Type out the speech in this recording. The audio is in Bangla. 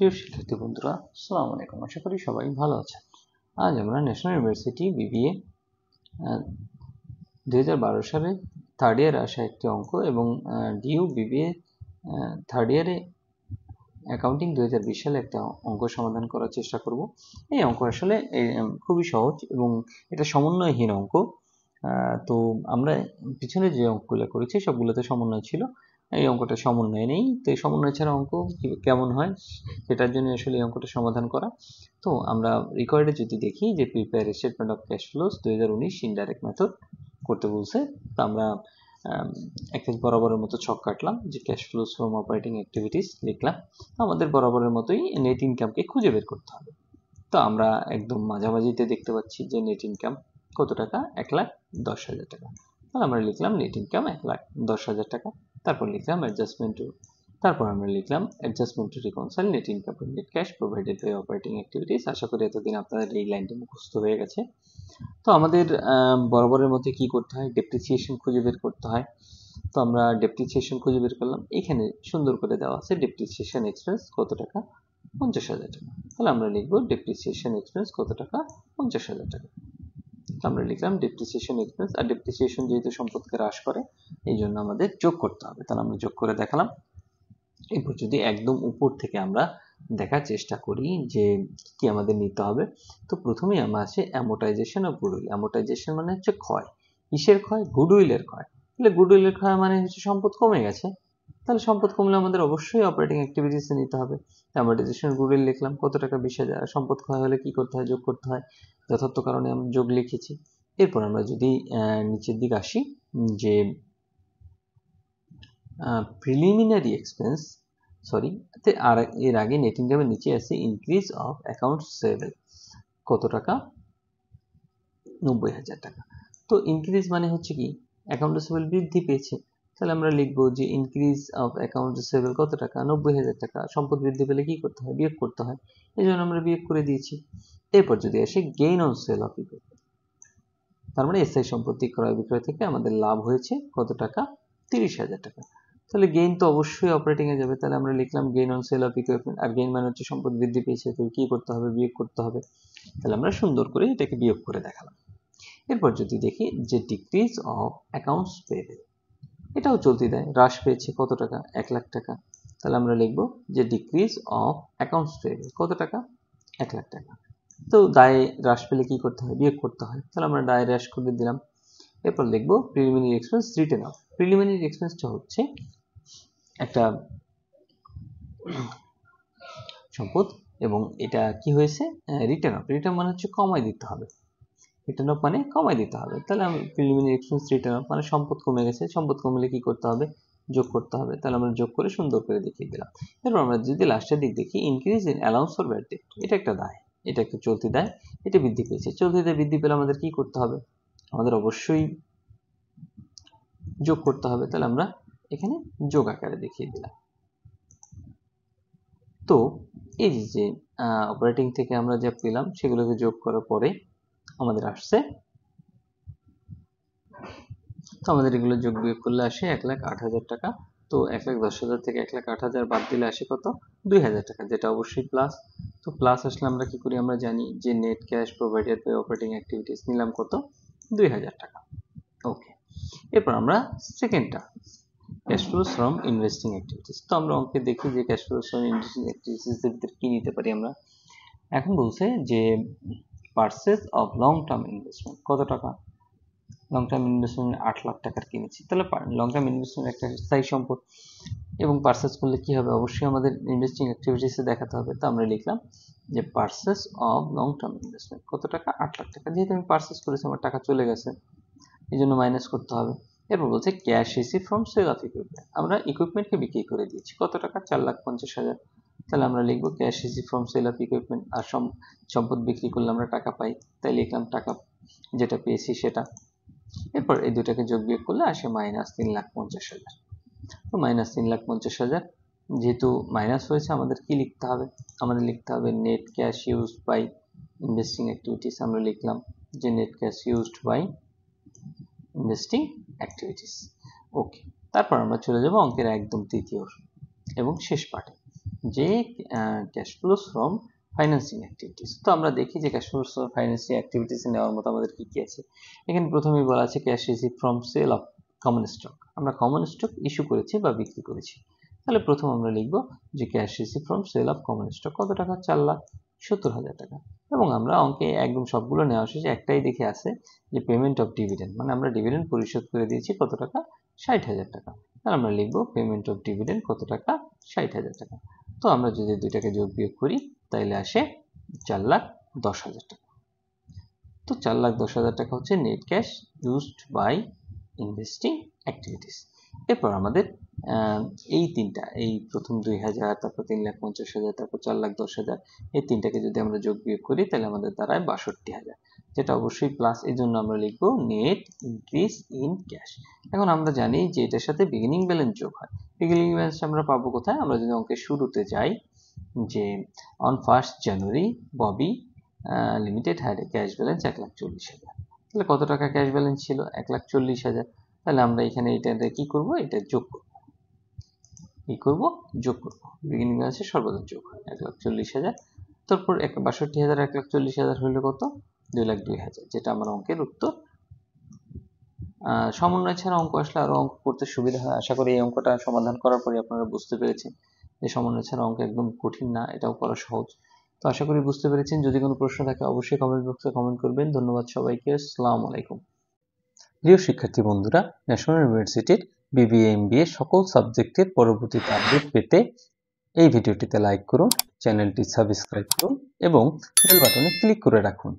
প্রিয় শিক্ষার্থী বন্ধুরা, আসসালামু আলাইকুম। আশা করি সবাই ভালো আছেন। আজ আমরা ন্যাশনাল ইউনিভার্সিটি বিবিএ 2012 সালে থার্ড ইয়ারে আসা একটি অঙ্ক এবং ডিইউ বিবিএ থার্ড ইয়ারে অ্যাকাউন্টিং 2020 সালে একটা অঙ্ক সমাধান করার চেষ্টা করব। এই অঙ্ক আসলে খুবই সহজ এবং এটা সমন্বয়হীন অঙ্ক। তো আমরা পিছনে যে অঙ্কগুলো করেছি সবগুলোতে সমন্বয় ছিল, এই অঙ্কটা সমন্বয় নেই। তো এই সমন্বয় ছাড়া অঙ্ক কেমন হয় সেটার জন্য আসলে এই অঙ্কটা সমাধান করা। তো আমরা রেকর্ডে যদি দেখি যে prepare statement of cash flows 2019 indirect method করতে বলছে, তো আমরা এক বরাবরের মতো ছক কাটলাম যে cash flows from operating activities লিখলাম। আমাদের বরাবরের মতোই নেট ইনকামকে খুঁজে বের করতে হবে। তো আমরা একদম মাঝামাঝিতে দেখতে পাচ্ছি যে নেট ইনকাম কত টাকা, 1,10,000 টাকা। তাহলে আমরা লিখলাম নেট ইনকাম 1,10,000 টাকা। তারপর লিখলাম অ্যাডজাস্টমেন্ট টু, তারপর আমরা লিখলাম adjustment to reconcile net income to net cash provided by operating activities. আশা করি এতদিন আপনাদের এই লাইনটা মুখস্থ হয়ে গেছে। তো আমাদের বরাবরের মধ্যে কি করতে হয়, ডেপ্রিসিয়েশন খুঁজে বের করতে হয়। তো আমরা ডেপ্রিসিয়েশন খুঁজে বের করলাম। এখানে সুন্দর করে দেওয়া আছে ডেপ্রিসিয়েশন এক্সপেন্স কত টাকা, 50,000 টাকা। তাহলে আমরা লিখবো ডেপ্রিসিয়েশন এক্সপেন্স কত টাকা, 50,000 টাকা। আমরা লিখলাম ডেপ্রিসিয়েশন এক্সপেন্স, আর ডেপ্রিসিয়েশন যেহেতু সম্পদকে হ্রাস করে এই জন্য আমাদের যোগ করতে হবে। তাহলে আমরা যোগ করে দেখালাম। এরপর যদি একদম উপর থেকে আমরা দেখার চেষ্টা করি যে কি আমাদের নিতে হবে, তো প্রথমেই আমার আছে অ্যামোর্টাইজেশন অফ গুডউইল। অ্যামোর্টাইজেশন মানে হচ্ছে ক্ষয়। কিসের ক্ষয়? গুডউইলের ক্ষয়। তাহলে গুডউইলের ক্ষয় মানে হচ্ছে সম্পদ কমে গেছে। তাহলে সম্পদ কমলে আমাদের অবশ্যই অপারেটিং অ্যাক্টিভিটিসে নিতে হবে। অ্যামোর্টাইজেশন গুডউইল লিখলাম কত টাকা, 20,000। সম্পদ ক্ষয় হলে কি করতে হয়? যোগ করতে হয়। যথার্থ কারণে আমি যোগ লিখেছি। এরপর আমরা যদি নিচের দিকে আসি, যে প্রিলিমিনারি এক্সপেন্স, আর এর আগে নেট ইনকামের নিচে আছে ইনক্রিজ অফ অ্যাকাউন্টস সেভেল কত টাকা, 90,000 টাকা। তো ইনক্রিজ মানে হচ্ছে কি, অ্যাকাউন্ট রিসিভেবল বৃদ্ধি পেয়েছে। তাহলে আমরা লিখবো যে ইনক্রিজ অফ অ্যাকাউন্ট রিসিভেবল কত টাকা, 90,000 টাকা। সম্পদ বৃদ্ধি পেলে কি করতে হয়? বিয়োগ করতে হয়। এই জন্য আমরা বিয়োগ করে দিয়েছি। এরপর যদি আসে gain on sale of equipment, তার মানে এসআই সম্পত্তি ক্রয় বিক্রয় থেকে আমাদের লাভ হয়েছে কত টাকা, 30,000 টাকা। তাহলে গেইন তো অবশ্যই অপারেটিং এ যাবে। তাহলে আমরা লিখলাম gain on sale of equipment, আর গেইন মানে হচ্ছে সম্পদ বৃদ্ধি পেয়েছে, তো কি করতে হবে? বিয়োগ করতে হবে। তাহলে আমরা সুন্দর করে এটাকে বিয়োগ করে দেখালাম। এরপর যদি দেখি যে ডিক্রিজ অফ অ্যাকাউন্টস পেয়েবল, এটাও চলতি দেয়, হ্রাস পেয়েছে কত টাকা, 1,00,000 টাকা। তাহলে আমরা লিখবো যে ডিক্রিজ অফ অ্যাকাউন্টস পেয়েবল কত টাকা, 1,00,000 টাকা। তো দায় হ্রাস পেলে কি করতে হয়? বিয়োগ করতে হয়। তাহলে আমরা দায় হ্রাস করে দিলাম। এরপর লিখবো preliminary expense written off. Preliminary এক্সপেন্সটা হচ্ছে একটা সম্পদ এবং এটা কি হয়েছে, রিটার্ন অফ। রিটার্ন মানে হচ্ছে কমাই দিতে হবে। রিটার্ন অফ মানে কমাই দিতে হবে। তাহলে আমি প্রিলিমিনারি এক্সপেন্স রিটার্ন অফ মানে সম্পদ কমে গেছে, সম্পদ কমলে কি করতে হবে? যোগ করতে হবে। তাহলে আমরা যোগ করে সুন্দর করে দেখিয়ে দিলাম। এরপর আমরা যদি লাস্টের দিক দেখি increase in allowance for bad date, এটা একটা দায়, এটা একটা চলতি দায়, এটা বৃদ্ধি পেয়েছে। চলতি দায় বৃদ্ধি পেলে আমাদের কি করতে হবে? আমাদের অবশ্যই যোগ করতে হবে। তাহলে আমরা এখানে যোগ আকারে দেখিয়ে দিলাম। তো এই যে অপারেটিং থেকে আমরা যা পেলাম সেগুলোকে যোগ করার পরে আমাদের আসছে, তো আমাদের এগুলো যোগ বিয়োগ করলে আসে 1,08,000 টাকা। তো 1,10,000 থেকে 1,08,000 বাদ দিলে আসে কত, 2,000 টাকা, যেটা অবশ্যই প্লাস। তো প্লাস আসলে আমরা কি করি? আমরা জানি যে net cash provided by operating activities নিলাম কত, 2,000 টাকা। ওকে, এরপর আমরা সেকেন্ডটা cash flows from investing activities. তো আমরা অঙ্কে দেখি যে cash flows from investing activities এর ভিতরে কি নিতে পারি আমরা। এখন বলছে যে purchase of long term investment কত টাকা, লং টার্ম ইনভেস্টমেন্ট 8,00,000 টাকার কিনেছি। তাহলে লং টার্ম ইনভেস্টমেন্ট একটা স্থায়ী সম্পদ এবং পারচেজ করলে কি হবে? অবশ্যই আমাদের ইনভেস্টিং অ্যাক্টিভিটিসে দেখাতে হবে। তো আমরা লিখলাম যে purchase of long term investment কত টাকা, 8,00,000 টাকা। যেহেতু আমি পারচেজ করেছি আমার টাকা চলে গেছে, এই জন্য মাইনাস করতে হবে। এরপর বলছে cash receive from sale of equipment, আমরা ইকুইপমেন্টকে বিক্রি করে দিয়েছি কত টাকা, 4,50,000। তাহলে আমরা লিখবো cash receive from sale of equipment, আর সম্পদ বিক্রি করলে আমরা টাকা পাই, তাই লিখলাম টাকা যেটা পেয়েছি সেটা। এরপর এই দুটাকে যোগ বিয়োগ করলে আসে -3,50,000। তো -3,50,000, যেহেতু মাইনাস হয়েছে আমাদের কি লিখতে হবে? আমাদের লিখতে হবে net cash used by investing activities. আমরা লিখলাম যে net cash used by investing activities. Okay, তারপর আমরা চলে যাব অঙ্কের একদম তৃতীয় এবং শেষ পার্টে। যে cash flows from financing activities. তো আমরা দেখি যে cash flows from financing activities নেওয়ার মতো আমাদের কি কি আছে। এখানে প্রথমেই বলা আছে cash receive from sale of common stock. আমরা কমন স্টক ইস্যু করেছি বা বিক্রি করেছি। তাহলে প্রথম আমরা লিখব যে cash receive from sale of common stock কত টাকা, 4,70,000 টাকা। এবং আমরা অঙ্কে একদম সবগুলো নেওয়া শেষে একটাই দেখে আছে যে পেমেন্ট অফ ডিভিডেন্ড, মানে আমরা ডিভিডেন্ড পরিশোধ করে দিয়েছি কত টাকা, 60,000 টাকা। তাহলে আমরা লিখব পেমেন্ট অফ ডিভিডেন্ড কত টাকা, 60,000 টাকা। তো আমরা যদি দুইটাকে যোগ বিয়োগ করি তাহলে আসে 4,10,000 টাকা। তো 4,10,000 টাকা হচ্ছে net cash used by investing activities. এরপর আমাদের এই তিনটা, এই প্রথম 2,000, তারপর 3,50,000, তারপর 4,10,000, এই তিনটাকে যদি আমরা যোগ বিয়োগ করি তাহলে আমাদের দাঁড়ায় 62,000, যেটা অবশ্যই প্লাস। এই জন্য আমরা লিখবো নেট ইনক্রিজ ইন ক্যাশ। এখন আমরা জানি যে এটার সাথে বিগিনিং ব্যালেন্স যোগ হয়। বিগিনিং ব্যালেন্স আমরা পাবো কোথায়? আমরা যদি অঙ্কের শুরুতে যাই যে on 1st January Bobby limited had a cash balance 1,40,000। তাহলে কত টাকা ক্যাশ ব্যালেন্স ছিল? 1,40,000। তাহলে আমরা এখানে এটাতে কি করব? এটা যোগ করব। কি করব? যোগ করব। বিগিনিং ব্যালেন্সের সর্বদা যোগ হয় 1,40,000। তারপর 62,000 1,40,000 হইল কত? 2,02,000, যেটা আমার অঙ্কের উত্তর। সমন্বয় ছাড়া অঙ্ক আসলে আরো অঙ্ক করতে সুবিধা হয়। আশা করি এই অঙ্কটা সমাধান করার পরে আপনারা বুঝতে পেরেছেন যে সমন্বয় ছাড়া অঙ্ক একদম কঠিন না, এটাও করা সহজ। তো আশা করি বুঝতে পেরেছেন। যদি কোনো প্রশ্ন থাকে অবশ্যই কমেন্ট বক্সে কমেন্ট করবেন। ধন্যবাদ সবাইকে। আসসালামু আলাইকুম। প্রিয় শিক্ষার্থী বন্ধুরা, ন্যাশনাল ইউনিভার্সিটির বিবিএ এমবিএ সকল সাবজেক্টের পরবর্তীতে আপডেট পেতে এই ভিডিওটিতে লাইক করুন, চ্যানেলটি সাবস্ক্রাইব করুন এবং বেল বাটনে ক্লিক করে রাখুন।